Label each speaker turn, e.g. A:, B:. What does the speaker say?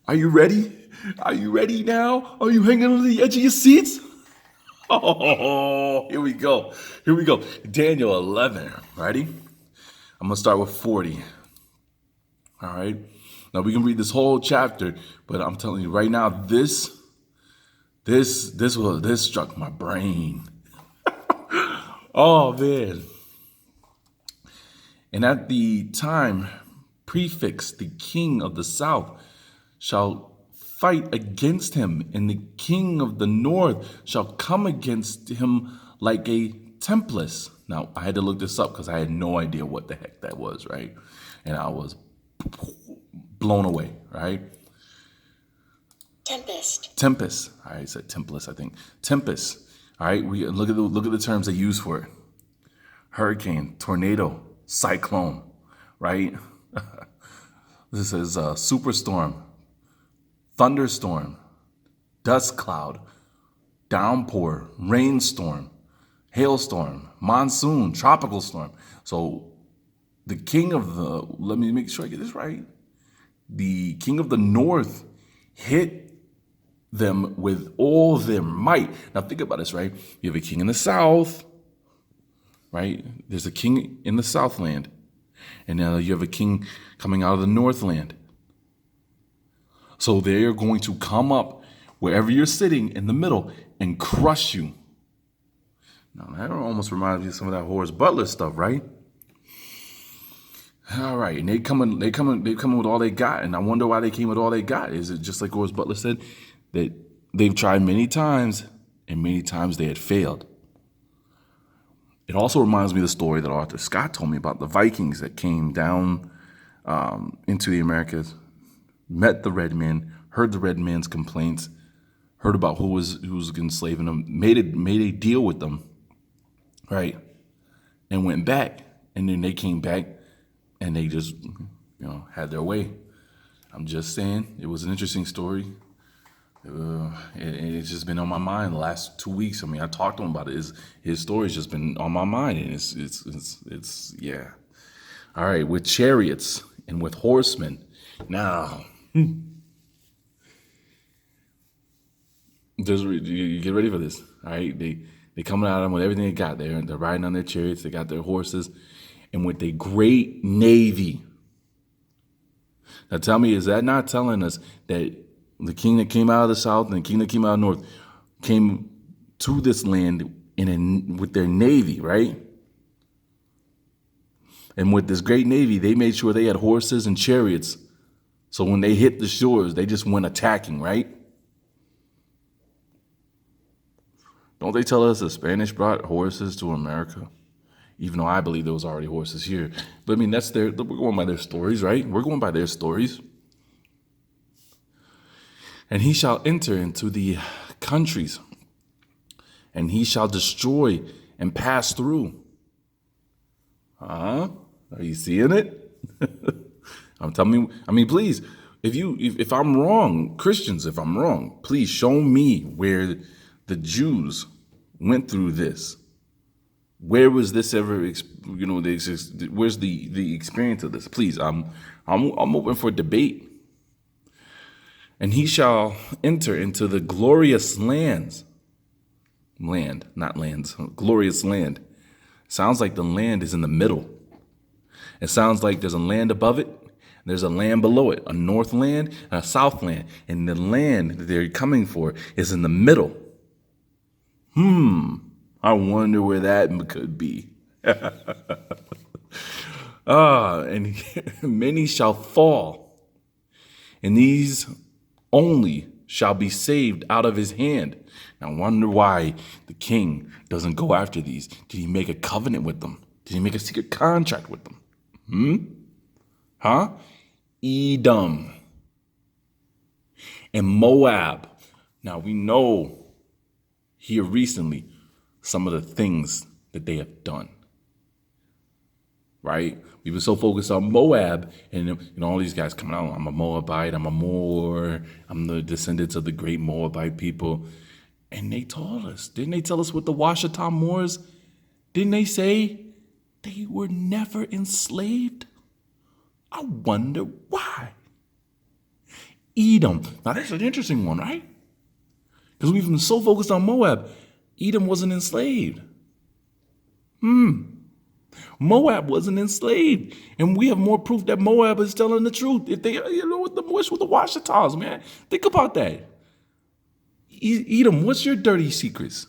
A: Are you ready? Are you ready now? Are you hanging on the edge of your seats? Oh, here we go. Here we go. Daniel 11. Ready? I'm going to start with 40. All right. Now we can read this whole chapter, but I'm telling you right now, this struck my brain. Oh man. And at the time, prefix, the king of the south, shall fight against him, and the king of the north shall come against him like a tempest. Now, I had to look this up because I had no idea what the heck that was, right? And I was blown away, right?
B: Tempest.
A: Tempest. I said tempest, I think. Tempest. All right, we look at the terms they use for it. Hurricane, tornado, cyclone, right? This is a superstorm, thunderstorm, dust cloud, downpour, rainstorm, hailstorm, monsoon, tropical storm. So the king of the, let me make sure I get this right. The king of the north hit them with all their might. Now think about this, right? You have a king in the south, right? There's a king in the southland. And now you have a king coming out of the northland. So they are going to come up wherever you're sitting in the middle and crush you. Now that almost reminds me of some of that Horace Butler stuff, right? All right, and they come in with all they got, and I wonder why they came with all they got. Is it just like Horace Butler said, that they've tried many times, and many times they had failed? It also reminds me of the story that Arthur Scott told me about the Vikings that came down into the Americas, met the red men, heard the red men's complaints, heard about who was enslaving them, made a deal with them, right, and went back, and then they came back, and they just had their way. I'm just saying, it was an interesting story. It's just been on my mind the last 2 weeks. I mean, I talked to him about it. His story's just been on my mind, and it's yeah. All right, with chariots and with horsemen. Now, you get ready for this. All right, they coming at them with everything they got. They're riding on their chariots. They got their horses, and with a great navy. Now, tell me, is that not telling us that the king that came out of the south and the king that came out of the north came to this land with their navy, right? And with this great navy, they made sure they had horses and chariots. So when they hit the shores, they just went attacking, right? Don't they tell us the Spanish brought horses to America? Even though I believe there was already horses here. But I mean, we're going by their stories, right? We're going by their stories. And he shall enter into the countries, and he shall destroy and pass through. Are you seeing it? I'm telling you, I mean, please, if I'm wrong, Christians, if I'm wrong, please show me where the Jews went through this. Where was this ever, where's the experience of this? Please, I'm open for debate. And he shall enter into the glorious glorious land. Sounds like the land is in the middle. It sounds like there's a land above it, there's a land below it, a north land and a south land. And the land that they're coming for is in the middle. I wonder where that could be. And many shall fall, and these only shall be saved out of his hand. Now, I wonder why the king doesn't go after these. Did he make a covenant with them? Did he make a secret contract with them? Edom and Moab. Now, we know here recently some of the things that they have done. Right? We've been so focused on Moab and all these guys coming out. I'm a Moabite. I'm a Moor. I'm the descendants of the great Moabite people. And they told us, didn't they tell us with the Washita Moors? Didn't they say they were never enslaved? I wonder why. Edom. Now that's an interesting one, right? Because we've been so focused on Moab. Edom wasn't enslaved. Moab wasn't enslaved. And we have more proof that Moab is telling the truth. If they, with the Washitals, man. Think about that. Edom, what's your dirty secrets?